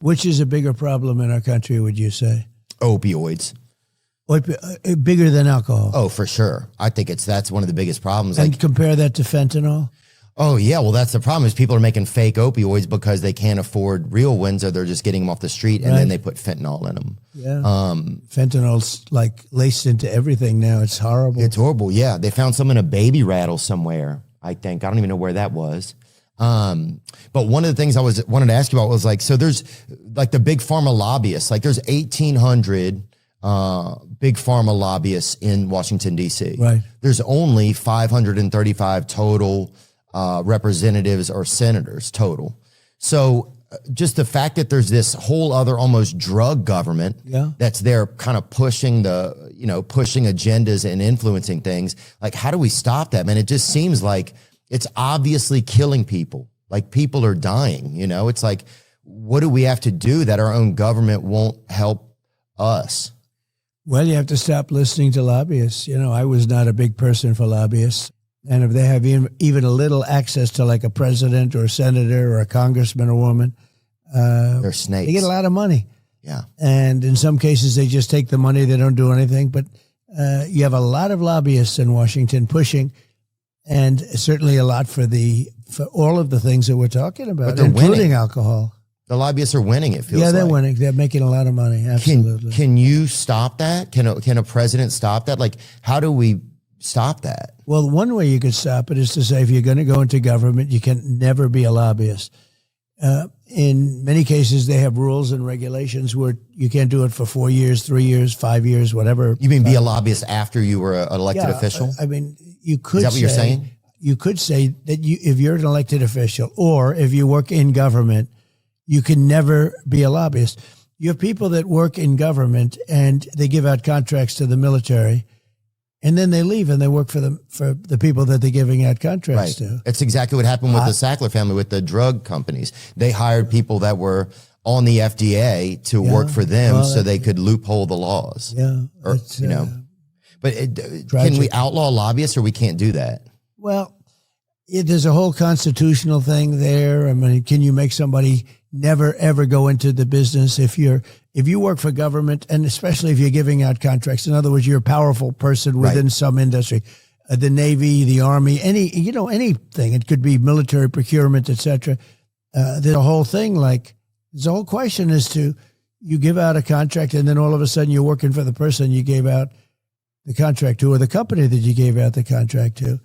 Which is a bigger problem in our country, would you say? Opioids. Bigger than alcohol. Oh, for sure. I think that's one of the biggest problems. And compare that to fentanyl? Oh, yeah. Well, that's the problem is people are making fake opioids because they can't afford real ones, or they're just getting them off the street, and then they put fentanyl in them. Yeah. Fentanyl's like laced into everything now. It's horrible. It's horrible. Yeah. They found some in a baby rattle somewhere, I think. I don't even know where that was. But one of the things I wanted to ask you about was like, so there's like the big pharma lobbyists, like there's 1,800 big pharma lobbyists in Washington, D.C. Right. There's only 535 total representatives or senators total. So just the fact that there's this whole other almost drug government that's there kind of pushing pushing agendas and influencing things, like how do we stop that, man? It just seems like it's obviously killing people. Like people are dying, It's like, what do we have to do that our own government won't help us? Well, you have to stop listening to lobbyists. I was not a big person for lobbyists. And if they have even a little access to like a president or a senator or a congressman or woman, they're snakes. They get a lot of money. Yeah. And in some cases, they just take the money. They don't do anything. But you have a lot of lobbyists in Washington pushing, and certainly a lot for all of the things that we're talking about, including winning. Alcohol. The lobbyists are winning, it feels like. Yeah, they're winning. They're making a lot of money, absolutely. Can you stop that? Can a president stop that? Like, how do we stop that? Well, one way you could stop it is to say if you're going to go into government, you can never be a lobbyist. In many cases, they have rules and regulations where you can't do it for 4 years, 3 years, 5 years, whatever. You mean be a lobbyist after you were an elected official? I mean, you could Is that what you're saying? You could say that if you're an elected official or if you work in government, you can never be a lobbyist. You have people that work in government and they give out contracts to the military, and then they leave and they work for the people that they're giving out contracts to. It's exactly what happened with the Sackler family with the drug companies. They hired people that were on the FDA to work for them so they could loophole the laws. Yeah. But can we outlaw lobbyists, or we can't do that? Well, there's a whole constitutional thing there. I mean, can you make somebody never, ever go into the business if you work for government, and especially if you're giving out contracts? In other words, you're a powerful person within some industry, the Navy, the Army, anything. It could be military procurement, etc. There's a whole thing there's a whole question as to you give out a contract and then all of a sudden you're working for the person you gave out the contract to or the company that you gave out the contract to.